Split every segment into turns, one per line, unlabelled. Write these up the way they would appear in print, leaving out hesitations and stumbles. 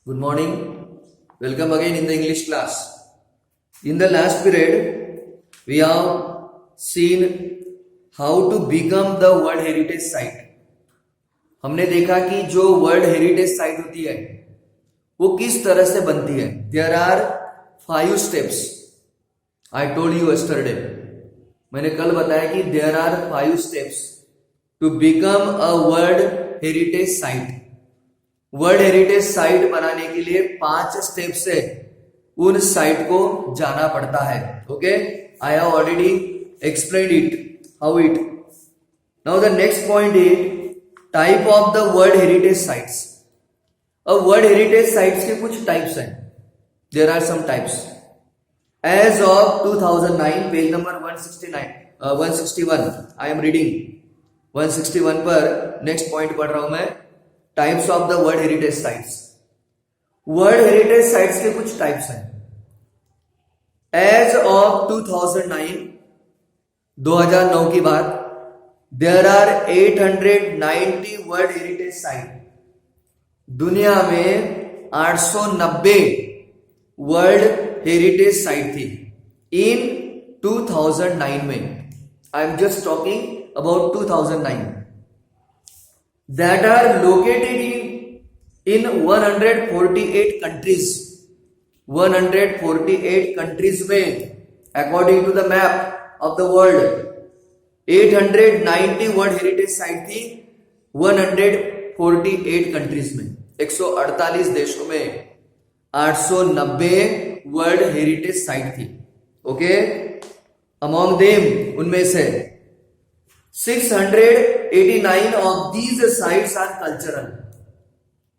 Good morning. Welcome again in the English class. In the last period, we have seen how to become the World Heritage Site. हमने देखा कि जो world heritage site होती है वो किस तरह से बनती है. There are 5 steps. I told you yesterday, मैंने कल बताया कि there are 5 steps to become a world heritage site. World heritage site बनाने के लिए 5 स्टेप से उन साइट को जाना पड़ता है. Okay, I have already explained it how it. Now the next point is type of the world heritage sites. अब वर्ल्ड हेरिटेज साइट्स के कुछ टाइप्स हैं. There are some types. As of 2009, page number 161, I am reading 161 पर next point पढ़ रहा हूं मैं. Types of the world heritage sites. World heritage sites के कुछ टाइप्स हैं. एज ऑफ 2009 की बात, there are 890 world heritage site. दुनिया में 890 वर्ल्ड हेरिटेज साइट थी इन 2009 में. I am just talking about 2009. that are located in 148 countries. 148 countries में according to the map of the world 890 world heritage site थी 148 countries में. 148 देशों में 890 वर्ल्ड हेरिटेज साइट थी. ओके, अमॉन्ग देम, उनमें से 689 of these sites are cultural.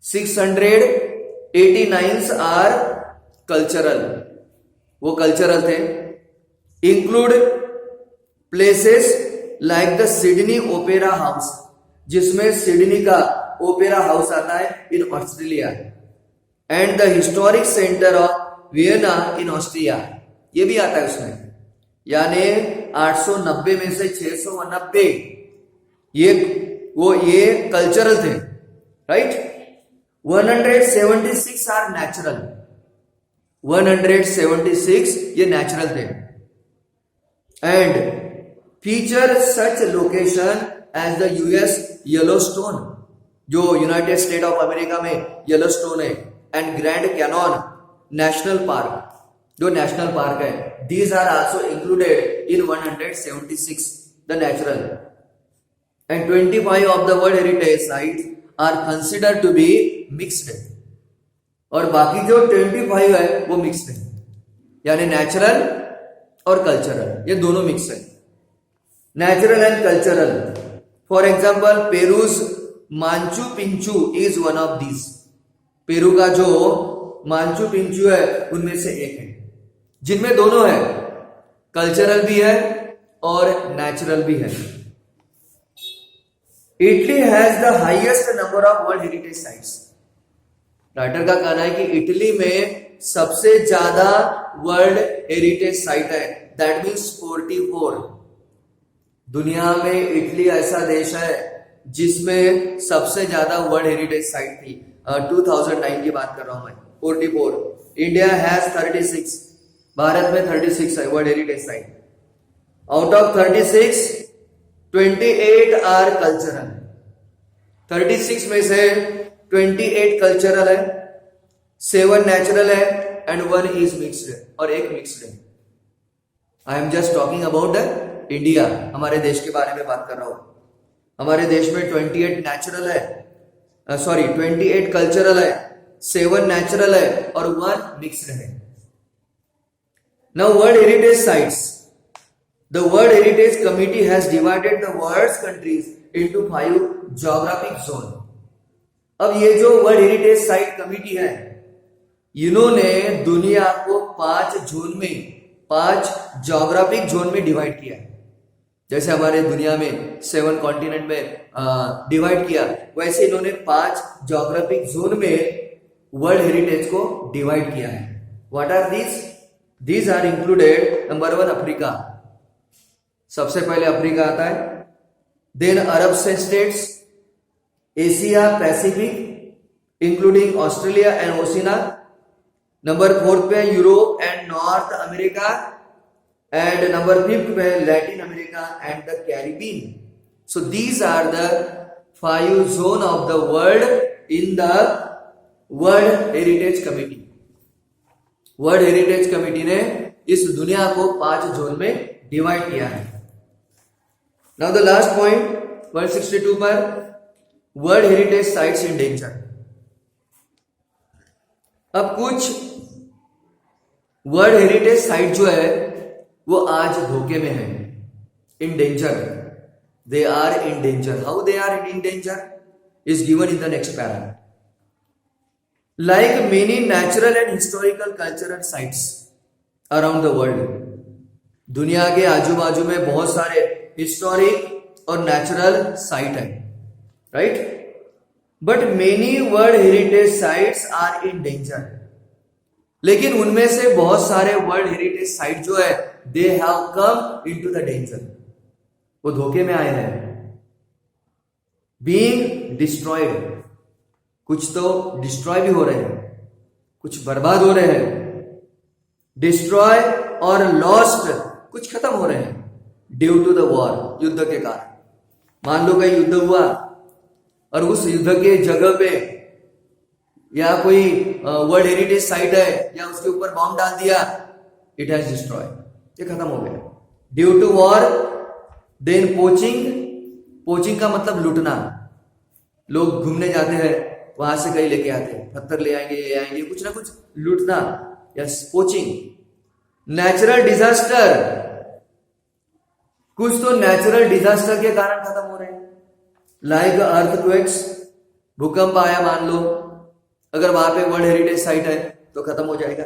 689 are cultural. वो cultural थे. Include places like the Sydney opera house, जिसमें सिडनी का ओपेरा हाउस आता है in Australia, and the historic centre of Vienna in Austria, ये भी आता है उसमें. यानी 890 में से 690 ये कल्चरल थे. राइट. 176 are natural. 176 ये नेचुरल थे. And feature such location as the US Yellowstone, जो यूनाइटेड स्टेट ऑफ अमेरिका में येलोस्टोन है, and grand canyon national park, जो नेशनल पार्क है. These are also included in 176, the natural. And 25 of the World Heritage Sites are considered to be mixed. और बाकी जो 25 है वो मिक्स्ड है, यानी नेचुरल और कल्चरल, ये दोनों मिक्स है. Natural and cultural. For example, Peru's Machu Picchu is one of these. Peru का जो मांचू पिंचू है उनमें से एक है, जिनमें दोनों है, कल्चरल भी है और नेचुरल भी है. Italy has the highest number of world heritage sites. Writer का कहना है कि इटली में सबसे ज्यादा वर्ल्ड हेरिटेज साइट है. That means 44. दुनिया में इटली ऐसा देश है जिसमें सबसे ज्यादा वर्ल्ड हेरिटेज साइट थी. 2009 की बात कर रहा हूं मैं. 44. India has 36. भारत में 36 है world heritage site. Out of 36, 28 are cultural. 36 में से 28 कल्चरल है, 7 नेचुरल है, एंड 1 इज मिक्स्ड, और एक मिक्स्ड है. I am just talking about the India, हमारे देश के बारे में बात कर रहा हूं. हमारे देश में 28 नेचुरल है, 28 कल्चरल है, 7 नेचुरल है और 1 मिक्स्ड है. Now, World Heritage Sites. The World Heritage Committee has divided the world's countries into 5 geographic zones. अब ये जो वर्ल्ड हेरिटेज साइट कमिटी है, इन्होंने दुनिया को 5 जोन में, 5 ज्योग्राफिक जोन में डिवाइड किया. जैसे हमारे दुनिया में 7 कॉन्टिनेंट में डिवाइड किया, वैसे इन्होंने 5 ज्योग्राफिक जोन में वर्ल्ड हेरिटेज को डिवाइड किया है. What are these? These are included. Number 1 Africa. सबसे पहले अफ्रीका आता है. Then Arab states, Asia Pacific, including Australia and Oceania. Number 4 पे Europe and North America and number 5 पे Latin America and the Caribbean. So these are the 5 zone of the world in the world heritage committee. World heritage committee ने इस दुनिया को 5 zone में divide किया है। Now the last point 162 पर world heritage sites in danger. अब कुछ वर्ल्ड हेरिटेज साइट जो है वो आज धोखे में है, in danger, they are in danger. How they are in danger is given in the next para. Like many natural and historical cultural sites around the world, दुनिया के आजू बाजू में बहुत सारे हिस्टोरिक और नेचुरल साइट है, right? But many world heritage sites are in danger. लेकिन उनमें से बहुत सारे वर्ल्ड हेरिटेज साइट जो है they have come into the danger, वो धोखे में आए हैं, बीइंग डिस्ट्रॉयड। कुछ तो डिस्ट्रॉय भी हो रहे हैं, कुछ बर्बाद हो रहे हैं, डिस्ट्रॉय और लॉस्ट, कुछ खत्म हो रहे हैं ड्यू टू द वॉर, युद्ध के कारण। मान लो कहीं युद्ध हुआ और उस युद्ध के जगह पे या कोई वर्ल्ड हेरिटेज साइट है या उसके ऊपर बॉम्ब डाल दिया, इट हैज डिस्ट्रॉय, ये खत्म हो गया due to war. Then poaching, poaching का मतलब लूटना। लोग घूमने जाते हैं, वहां से कहीं लेके आते हैं, पत्थर ले आएंगे, ये आएंगे, कुछ ना कुछ लूटना, यस, पोचिंग। नेचुरल डिजास्टर, कुछ तो नेचुरल डिजास्टर के कारण खत्म हो रहे हैं, लाइक अर्थक्वेक्स, भूकंप आया मान लो, अगर वहां पे वर्ल्ड हेरिटेज साइट है तो खत्म हो जाएगा।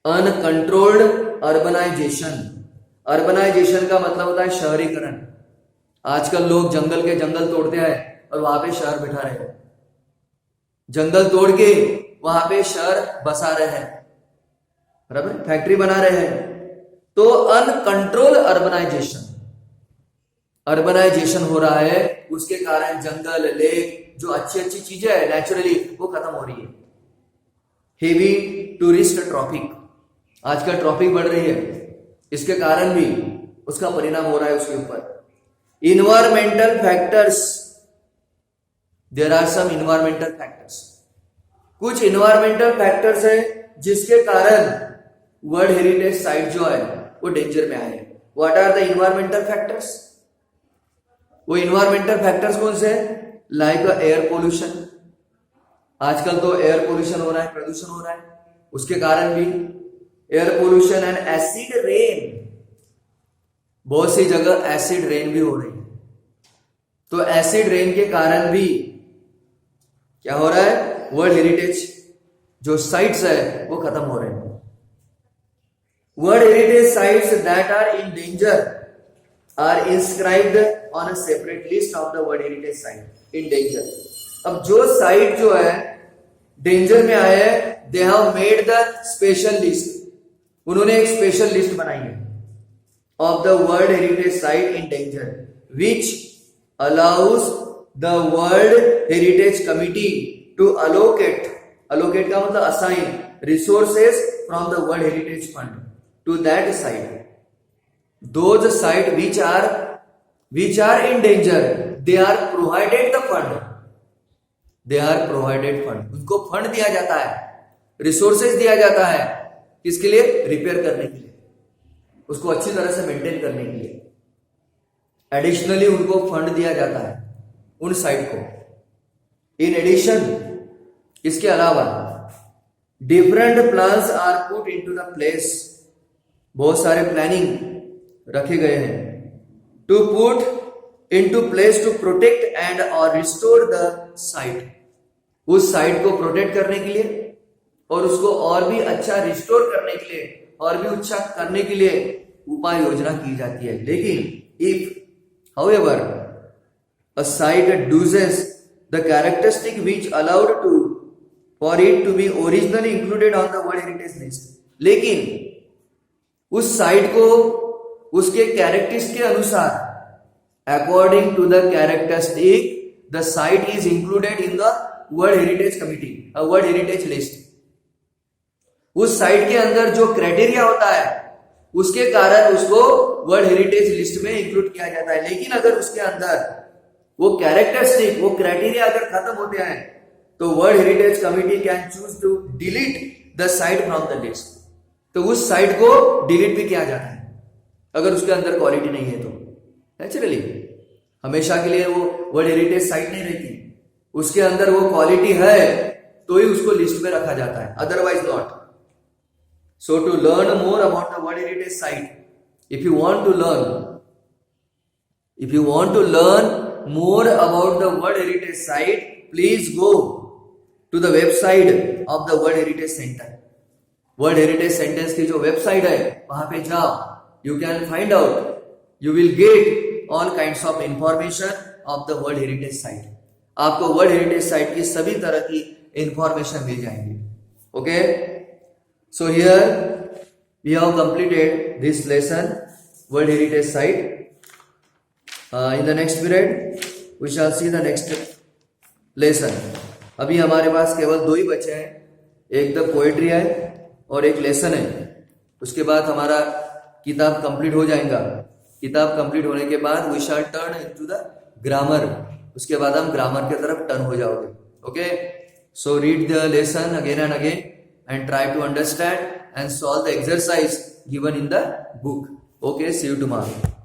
अनकंट्रोल्ड अर्बनाइजेशन, अर्बनाइजेशन का मतलब होता है शहरीकरण। आजकल लोग जंगल के जंगल तोड़ते हैं और वहां पे शहर बिठा रहे हैं, जंगल तोड़ के वहां पे शहर बसा रहे हैं, बराबर, फैक्ट्री बना रहे हैं। तो अनकंट्रोल अर्बनाइजेशन, अर्बनाइजेशन हो रहा है, उसके कारण जंगल, लेक, जो अच्छी अच्छी चीजें है नेचुरली वो खत्म हो रही है। हेवी टूरिस्ट ट्रैफिक, आजकल ट्रैफिक बढ़ रही है, इसके कारण भी उसका परिणाम हो रहा है उसके ऊपर। Environmental factors, there are some environmental factors, कुछ इन्वायरमेंटल फैक्टर्स है जिसके कारण वर्ल्ड हेरिटेज साइट जो है वो डेंजर में आए हैं। What are the environmental factors? वो इन्वायरमेंटल फैक्टर्स कौन से हैं? लाइक एयर पोल्यूशन, आजकल तो एयर पोल्यूशन हो रहा है, प्रदूषण हो रहा है, उसके कारण भी air pollution and acid rain, बहुत सी जगह एसिड रेन भी हो रही है, तो एसिड रेन के कारण भी क्या हो रहा है, वर्ल्ड हेरिटेज जो साइट्स है वो खत्म हो रहे हैं। World heritage sites that are in danger are inscribed on a separate list of the world heritage site in danger. अब जो साइट जो है डेंजर में आए हैं, they have made the special list, उन्होंने एक स्पेशल लिस्ट बनाई है of the world heritage site in danger, which allows the world heritage committee to allocate, allocate का मतलब assign resources from the World Heritage Fund to that site. Those sites which are in danger, they are provided the fund. They are provided fund. उनको fund दिया जाता है, resources दिया जाता है, किसके लिए? रिपेयर करने के लिए, उसको अच्छी तरह से मेंटेन करने के लिए एडिशनली उनको फंड दिया जाता है उन साइट को। इन एडिशन, इसके अलावा different plans are put into the place, बहुत सारे प्लानिंग रखे गए हैं to put into place to protect and और रिस्टोर द साइट, उस साइट को प्रोटेक्ट करने के लिए और उसको और भी अच्छा रिस्टोर करने के लिए और भी अच्छा करने के लिए उपाय योजना की जाती है। लेकिन if however a site loses the characteristic which allowed to for it to be originally included on the World Heritage List, लेकिन उस साइट को उसके कैरेक्टरिस्टिक्स के अनुसार, according to the characteristic the site is included in the World Heritage Committee, World Heritage List. उस site के अंदर जो क्राइटेरिया होता है उसके कारण उसको वर्ल्ड हेरिटेज लिस्ट में इंक्लूड किया जाता है. लेकिन अगर उसके अंदर वो कैरेक्टरिस्टिक, वो क्राइटेरिया अगर खत्म होते हैं तो world heritage committee can choose to delete the site from the list. तो उस साइट को डिलीट भी किया जाता है अगर उसके अंदर क्वालिटी नहीं है तो. नेचुरली हमेशा के लिए वो वर्ल्ड हेरिटेज साइट नहीं रहती, उसके अंदर वो क्वालिटी है तो ही उसको लिस्ट में रखा जाता है, otherwise not. So to learn more about the World Heritage Site, if you want to learn more about the World Heritage Site, please go to the website of the World Heritage Center. World Heritage Center की जो website है वहां पे जाओ, you can find out, you will get all kinds of information of the World Heritage Site. आपको World Heritage Site की सभी तरह की इंफॉर्मेशन मिल जाएंगी. Okay? So here we have completed this lesson, World Heritage Site. In the next period we shall see the next lesson. अभी हमारे पास केवल 2 ही बचे हैं, एक द पोएट्री है और एक लेसन है. उसके बाद हमारा किताब कंप्लीट हो जाएगा. किताब कंप्लीट होने के बाद we shall turn into the grammar. उसके बाद हम ग्रामर की तरफ टर्न हो जाओगे. Okay? So read the lesson again and again and try to understand and solve the exercise given in the book. Okay, see you tomorrow.